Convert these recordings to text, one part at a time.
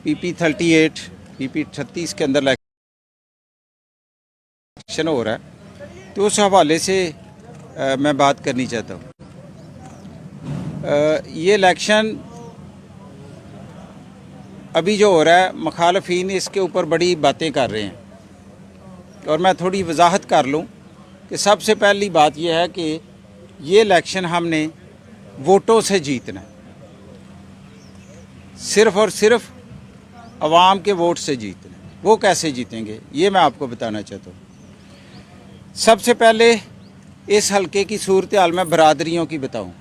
PP 38 PP 38 के अंदर election हो रहा है, तो उस हवाले से मैं बात करनी चाहता हूँ। ये इलेक्शन अभी जो हो रहा है, मुखालफीन इसके ऊपर बड़ी बातें कर रहे हैं, और मैं थोड़ी वजाहत कर लूँ कि सबसे पहली बात यह है कि ये इलेक्शन हमने वोटों से जीतना है, सिर्फ़ और सिर्फ अवाम के वोट से जीतना है। वो कैसे जीतेंगे ये मैं आपको बताना चाहता हूँ। सबसे पहले इस हलके की सूरत हाल में बरादरियों की बताऊँ।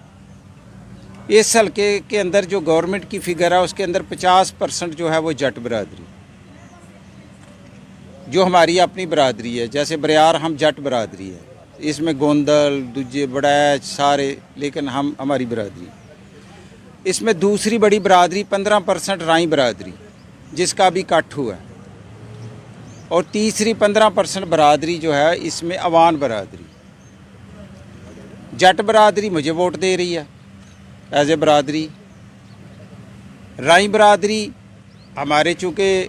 इस हलके के अंदर जो गवर्नमेंट की फिगर है उसके अंदर 50% जो है वो जट बरादरी, जो हमारी अपनी बरादरी है। जैसे बरियार हम जट बरादरी है, इसमें गोंदल दूजे बड़ैच सारे, लेकिन हम हमारी बरादरी। इसमें दूसरी बड़ी बरादरी 15% राई बरादरी, जिसका भी कट हुआ है, और तीसरी 15% बरादरी जो है इसमें अवान बरादरी। जट बरादरी मुझे वोट दे रही है एज ए बरादरी। राई बरादरी हमारे चूँकि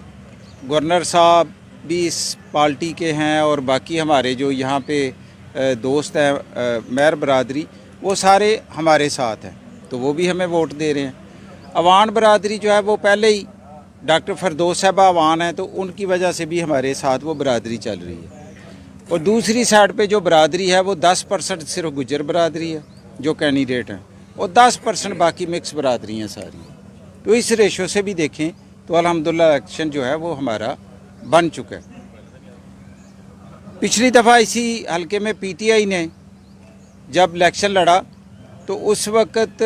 गवर्नर साहब भी इस पार्टी के हैं और बाकी हमारे जो यहाँ पे दोस्त हैं मेयर बरादरी, वो सारे हमारे साथ हैं, तो वो भी हमें वोट दे रहे हैं। अवान बरादरी जो है वो पहले ही डॉक्टर फरदौस साहबा अवान है, तो उनकी वजह से भी हमारे साथ वो बरादरी चल रही है। और दूसरी साइड पे जो बरादरी है वो 10% सिर्फ गुज्जर बरादरी है जो कैंडिडेट हैं, और 10% बाकी मिक्स बरादरी हैं सारी। तो इस रेशो से भी देखें तो अल्हम्दुलिल्लाह इलेक्शन जो है वो हमारा बन चुका है। पिछली दफ़ा इसी हलके में PTI ने जब इलेक्शन लड़ा तो उस वक़्त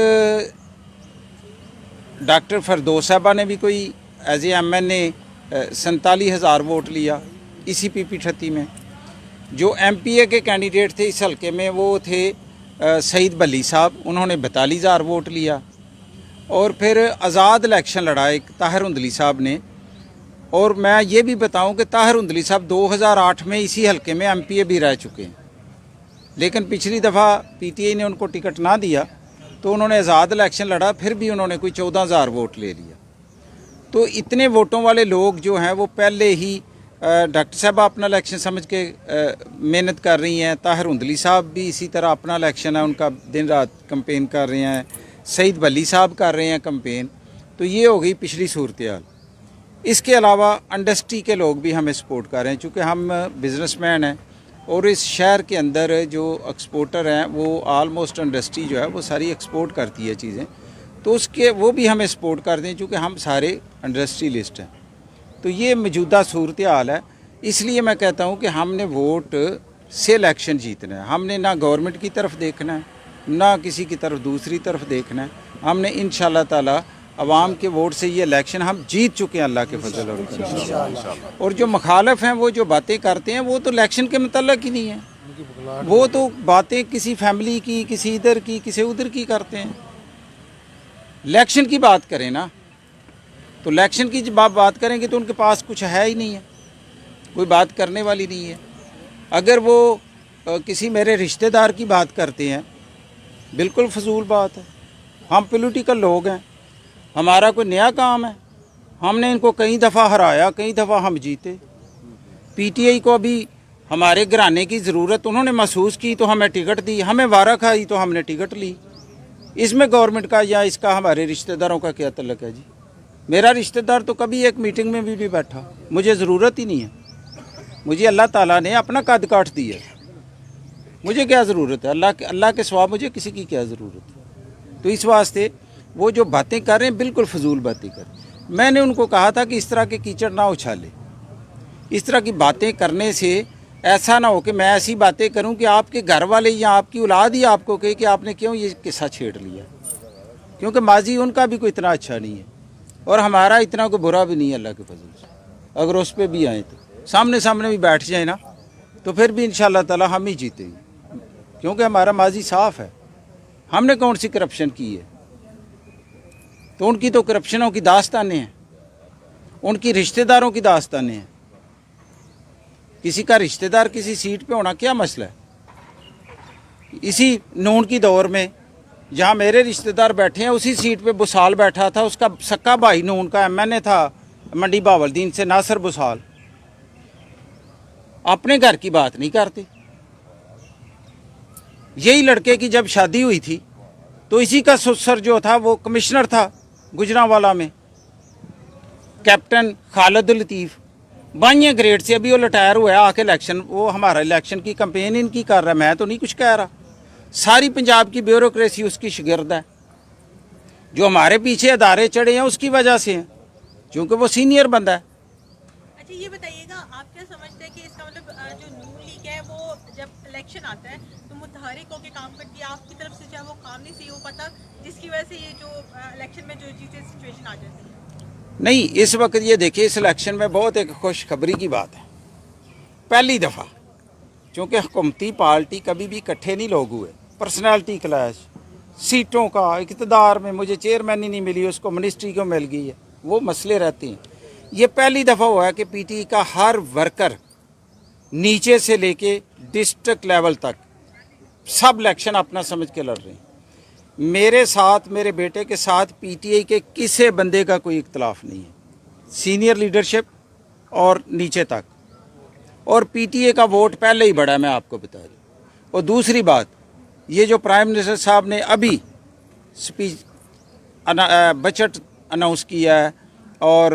डॉक्टर फरदौस साहबा ने भी कोई एज ए MNA 47,000 वोट लिया इसी PP 38 में। जो MPA के कैंडिडेट थे इस हलके में वो थे सईद बली साहब, उन्होंने 42,000 वोट लिया। और फिर आज़ाद इलेक्शन लड़ा एक ताहिर हुंदली साहब ने। और मैं ये भी बताऊं कि ताहिर हुंदली साहब 2008 में इसी हलके में MPA भी रह चुके हैं, लेकिन पिछली दफ़ा PTI ने उनको टिकट ना दिया तो उन्होंने आज़ाद इलेक्शन लड़ा, फिर भी उन्होंने कोई 14,000 वोट ले लिया। तो इतने वोटों वाले लोग जो हैं वो पहले ही डॉक्टर साहब अपना इलेक्शन समझ के मेहनत कर रही हैं। ताहिर हुंदली साहब भी इसी तरह अपना इलेक्शन है, उनका दिन रात कंपेन कर रहे हैं। सईद बली साहब कर रहे हैं कंपेन। तो ये हो गई पिछली सूरत हाल। इसके अलावा इंडस्ट्री के लोग भी हमें सपोर्ट कर रहे हैं, चूँकि हम बिजनेसमैन हैं और इस शहर के अंदर जो एक्सपोर्टर हैं वो आलमोस्ट इंडस्ट्री जो है वो सारी एक्सपोर्ट करती है चीज़ें, तो उसके वो भी हमें सपोर्ट कर दें चूँकि हम सारे इंडस्ट्रियलिस्ट हैं। तो ये मौजूदा सूरत हाल है। इसलिए मैं कहता हूँ कि हमने वोट से इलेक्शन जीतना है। हमने ना गवर्नमेंट की तरफ देखना है ना किसी की तरफ दूसरी तरफ देखना है। हमने इंशाअल्लाह ताला अवाम के वोट से ये इलेक्शन हम जीत चुके हैं अल्लाह के फजल और करम। और जो मुखालिफ हैं वो जो बातें करते हैं वो तो इलेक्शन के मतलब ही नहीं है, वो तो बातें किसी फैमिली की, किसी इधर की, किसी उधर की करते हैं। इलेक्शन की बात करें ना, तो इलेक्शन की जब आप बात करेंगे तो उनके पास कुछ है ही नहीं है, कोई बात करने वाली नहीं है। अगर वो किसी मेरे रिश्तेदार की बात करते हैं, बिल्कुल फजूल बात है। हम पॉलिटिकल लोग हैं, हमारा कोई नया काम है? हमने इनको कई दफ़ा हराया, कई दफ़ा हम जीते। PTI को अभी हमारे घराने की ज़रूरत उन्होंने महसूस की तो हमें टिकट दी, हमें वारा खाई तो हमने टिकट ली। इसमें गवर्नमेंट का या इसका हमारे रिश्तेदारों का क्या तल्लुक़ है जी? मेरा रिश्तेदार तो कभी एक मीटिंग में भी नहीं बैठा, मुझे ज़रूरत ही नहीं है। मुझे अल्लाह ताला ने अपना कद काट दिया, मुझे क्या ज़रूरत है? अल्लाह के सिवा मुझे किसी की क्या ज़रूरत है? तो इस वास्ते वो जो बातें कर रहे हैं बिल्कुल फजूल बातें कर रहे हैं। मैंने उनको कहा था कि इस तरह के कीचड़ ना उछाले, इस तरह की बातें करने से ऐसा ना हो कि मैं ऐसी बातें करूं कि आपके घर वाले या आपकी औलाद ही आपको कहे कि आपने क्यों ये किस्सा छेड़ लिया, क्योंकि माजी उनका भी कोई इतना अच्छा नहीं है और हमारा इतना कोई बुरा भी नहीं है अल्लाह के फजल से। अगर उस पर भी आए तो सामने सामने भी बैठ जाए ना तो फिर भी इंशाअल्लाह ताला हम ही जीतेंगे, क्योंकि हमारा माजी साफ़ है। हमने कौन सी करप्शन की है? तो उनकी तो करप्शनों की दास्तानें हैं, उनकी रिश्तेदारों की दास्तानें हैं। किसी का रिश्तेदार किसी सीट पे होना क्या मसला है? इसी नून की दौर में जहाँ मेरे रिश्तेदार बैठे हैं उसी सीट पे बुसाल बैठा था, उसका सक्का भाई नून का MNA था, मंडी बहावलदीन से नासिर बुसाल अपने घर की बात नहीं करते। यही लड़के की जब शादी हुई थी तो इसी का ससुर जो था वो कमिश्नर था गुजरांवाला में, कैप्टन खालिद लतीफ़, 22 ग्रेड से। अभी वो रिटायर हुआ है, आके इलेक्शन, वो हमारा इलेक्शन की कंपेन इनकी कर रहा है, मैं तो नहीं कुछ कह रहा। सारी पंजाब की ब्यूरोक्रेसी उसकी शागिर्द है। जो हमारे पीछे अदारे चढ़े हैं उसकी वजह से हैं, क्योंकि वो सीनियर बंदा है। अच्छा ये बताइएगा, आप क्या समझते हैं कि इसका मतलब जो नून लीग है वो जब इलेक्शन आता है तो मुतहरिक होकर काम करती है, आपकी तरफ से चाहे वो काम नहीं सही हो पाता, जिसकी वजह से ये जो इलेक्शन में जो चीज़ें सिचुएशन आ जाती है? नहीं, इस वक्त ये देखिए, इस इलेक्शन में बहुत एक खुशखबरी की बात है। पहली दफ़ा, क्योंकि हुकूमती पार्टी कभी भी इकट्ठे नहीं लोग हुए, पर्सनैलिटी क्लैश, सीटों का इक़्तिदार में मुझे चेयरमैन ही नहीं मिली, उसको मिनिस्ट्री को मिल गई है, वो मसले रहते हैं। ये पहली दफ़ा हुआ है कि पीटी का हर वर्कर नीचे से लेके डिस्ट्रिक्ट लेवल तक सब इलेक्शन अपना समझ के लड़ रहे हैं। मेरे साथ, मेरे बेटे के साथ पीटीआई के किसी बंदे का कोई इख्तलाफ नहीं है, सीनियर लीडरशिप और नीचे तक। और पीटीआई का वोट पहले ही बढ़ा है, मैं आपको बता रही हूँ। और दूसरी बात, ये जो प्राइम मिनिस्टर साहब ने अभी स्पीच बजट अनाउंस किया है और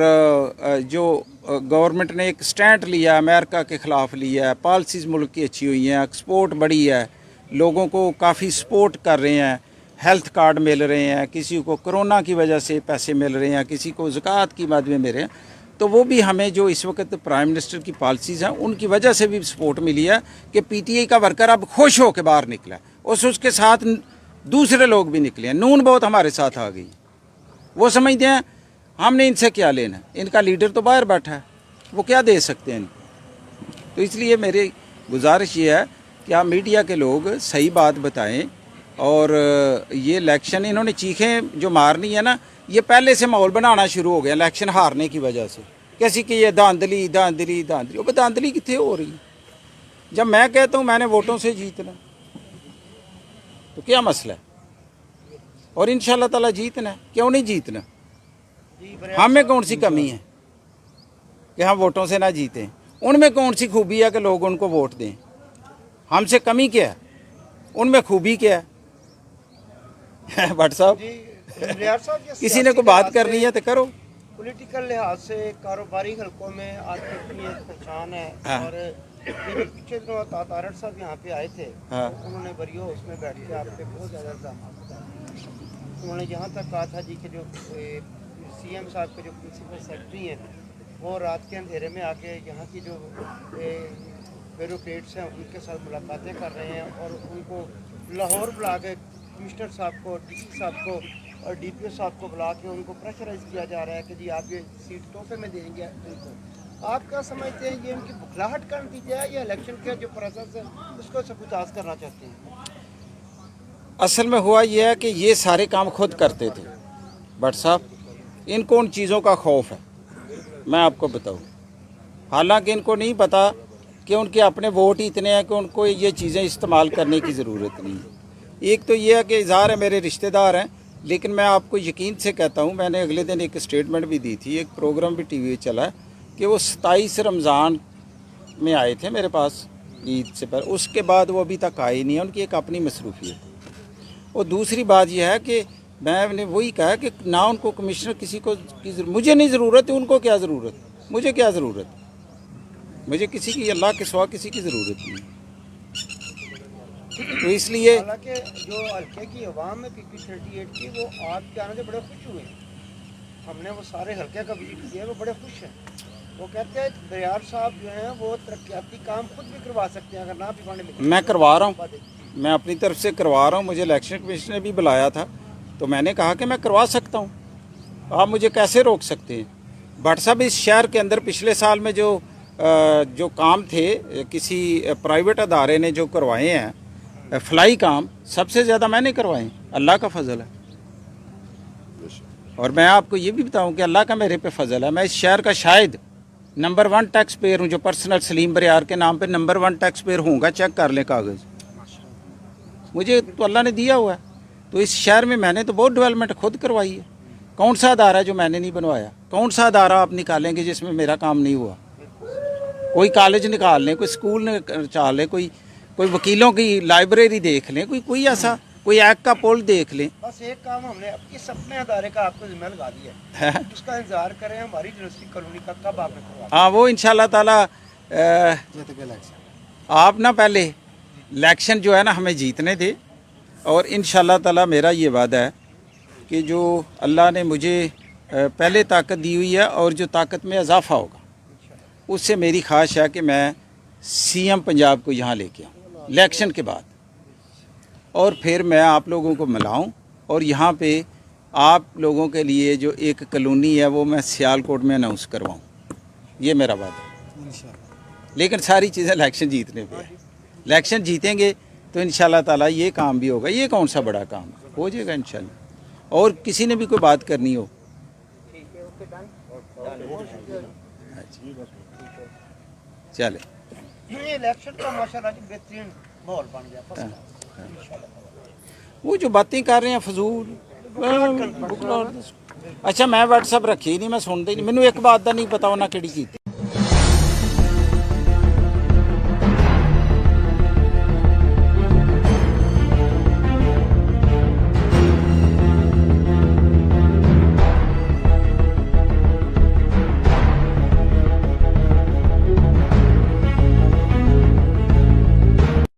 जो गवर्नमेंट ने एक स्टैंड लिया, अमेरिका के ख़िलाफ़ लिया है, पॉलिसीज़ मुल्क की अच्छी हुई हैं, एक्सपोर्ट बढ़ी है, लोगों को काफ़ी सपोर्ट कर रहे हैं, हेल्थ कार्ड मिल रहे हैं, किसी को कोरोना की वजह से पैसे मिल रहे हैं, किसी को ज़कात की मद में मिल रहे हैं। तो वो भी हमें जो इस वक्त प्राइम मिनिस्टर की पॉलिसीज़ हैं उनकी वजह से भी सपोर्ट मिली है कि पीटीआई का वर्कर अब खुश होकर बाहर निकला है, और उसके साथ दूसरे लोग भी निकले हैं। नून बहुत हमारे साथ आ गई, वो समझते हैं हमने इनसे क्या लेना, इनका लीडर तो बाहर बैठा है, वो क्या दे सकते हैं इनको। तो इसलिए मेरी गुजारिश ये है कि आप मीडिया के लोग सही बात बताएं। और ये इलेक्शन इन्होंने चीखें जो मारनी है ना, ये पहले से माहौल बनाना शुरू हो गया इलेक्शन हारने की वजह से, कैसी कि ये धांधली धांधली धांधली। वो धांधली कितने हो रही है? जब मैं कहता हूँ मैंने वोटों से जीतना, तो क्या मसला है? और इंशाल्लाह ताला जीतना है, क्यों नहीं जीतना? हमें कौन सी कमी है कि हम वोटों से ना जीतें? उनमें कौन सी खूबी है कि लोग उनको वोट दें? हमसे कमी क्या है, उनमें खूबी क्या है? भट्ट साहब, किसी ने को बात करनी है तो करो। पॉलिटिकल लिहाज से कारोबारी हलकों में आपकी अपनी एक पहचान है। हाँ। और ये पीछे दिनों तारड़ साहब यहाँ पे आए थे, हाँ। तो उन्होंने बरियो उसमें बैठ के आप पे बहुत ज़्यादा इल्ज़ाम लगाए। उन्होंने यहाँ तक कहा था जी कि जो सीएम साहब के जो प्रिंसिपल सेक्रेटरी हैं वो रात के अंधेरे में आके यहाँ की जो ब्यूरोक्रेट्स हैं उनके साथ मुलाकातें कर रहे हैं, और उनको लाहौर बुला के कमिश्नर साहब को, डीसी साहब को और डीपीओ साहब को बुला के उनको प्रेशराइज किया जा रहा है कि जी आप ये सीट तोहफे में देंगे उनको। आप क्या समझते हैं, ये उनकी बुखलाहट का नतीजा है या इलेक्शन का जो प्रोसेस है उसको सबूताज करना चाहते हैं? असल में हुआ यह है कि ये सारे काम खुद करते थे भट्ट साहब। इनको उन चीज़ों का खौफ है, मैं आपको बताऊँ। हालांकि इनको नहीं पता कि उनके अपने वोट ही इतने हैं कि उनको ये चीज़ें इस्तेमाल करने की ज़रूरत नहीं है। एक तो ये है कि इज़हार है, मेरे रिश्तेदार हैं, लेकिन मैं आपको यकीन से कहता हूँ, मैंने अगले दिन एक स्टेटमेंट भी दी थी, एक प्रोग्राम भी टीवी पे चला कि वो 27 रमज़ान में आए थे मेरे पास ईद से पहले, उसके बाद वो अभी तक आए नहीं है, उनकी एक अपनी मसरूफियत। और दूसरी बात यह है कि मैंने वही कहा कि ना उनको कमिश्नर किसी को मुझे नहीं ज़रूरत है, उनको क्या ज़रूरत, मुझे क्या ज़रूरत, मुझे किसी की, अल्लाह के सिवा किसी की ज़रूरत नहीं। तो इसलिए हालांकि जो हल्के की अवाम है पीपी 38 की, वो आपके आने से बड़े खुश हुए हैं। हमने वो सारे हल्के का विजिट किया है, वो बड़े खुश हैं। वो कहते हैं दरियार साहब जो हैं वो तरक्याती काम खुद भी करवा सकते हैं अगर ना भी फंड मिले। मैं करवा रहा हूँ, मैं अपनी तरफ से करवा रहा हूँ। मुझे इलेक्शन कमीशन ने भी बुलाया था, तो मैंने कहा कि मैं करवा सकता हूँ, आप मुझे कैसे रोक सकते हैं? भट्ट साहब, इस शहर के अंदर पिछले साल में जो काम थे किसी प्राइवेट अदारे ने जो करवाए हैं फ्लाई काम, सबसे ज़्यादा मैंने करवाए, अल्लाह का फजल है। और मैं आपको ये भी बताऊं कि अल्लाह का मेरे पे फजल है, मैं इस शहर का शायद नंबर 1 टैक्स पेयर हूँ, जो पर्सनल सलीम बरियार के नाम पे नंबर 1 टैक्स पेयर होऊंगा, चेक कर लें कागज़, मुझे तो अल्लाह ने दिया हुआ है। तो इस शहर में मैंने तो बहुत डेवलपमेंट खुद करवाई है। कौन सा अदारा जो मैंने नहीं बनवाया? कौन सा अदारा आप निकालेंगे जिसमें मेरा काम नहीं हुआ? कोई कॉलेज निकाल लें, कोई स्कूल निकाल लें, कोई कोई वकीलों की लाइब्रेरी देख लें, कोई ऐसा कोई एक्ट का पोल देख लें। बस एक काम हमने इस अपने अदारे का आपको जिम्मा लगा दिया है, उसका इंतजार करें हमारी यूनिवर्सिटी कॉलोनी का कब आपने करवा। हाँ, वो इंशाल्लाह ताला आप ना पहले इलेक्शन जो है ना हमें जीतने दे, और इंशाल्लाह ताला मेरा ये वादा है कि जो अल्लाह ने मुझे पहले ताकत दी हुई है और जो ताकत में इजाफा होगा उससे मेरी ख्वाहिश है कि मैं सीएम पंजाब को यहाँ लेके आऊँ इलेक्शन के बाद, और फिर मैं आप लोगों को मिलाऊं और यहाँ पे आप लोगों के लिए जो एक कॉलोनी है वो मैं सियालकोट में अनाउंस करवाऊँ। ये मेरा वादा है। लेकिन सारी चीज़ें इलेक्शन जीतने पे है। इलेक्शन जीतेंगे तो इंशाल्लाह ताला ये काम भी होगा। ये कौन सा बड़ा काम है, हो जाएगा इंशाल्लाह। और किसी ने भी कोई बात करनी हो, चले। ये इलेक्शन का माशाल्लाह जी बेहतरीन माहौल बन गया। वो जो बातें कर रहे हैं फजूल, अच्छा मैं व्हाट्सअप रखी नहीं, मैं सुनता ही नहीं, मैनू एक बात का नहीं पता उन्हें किहड़ी कीती।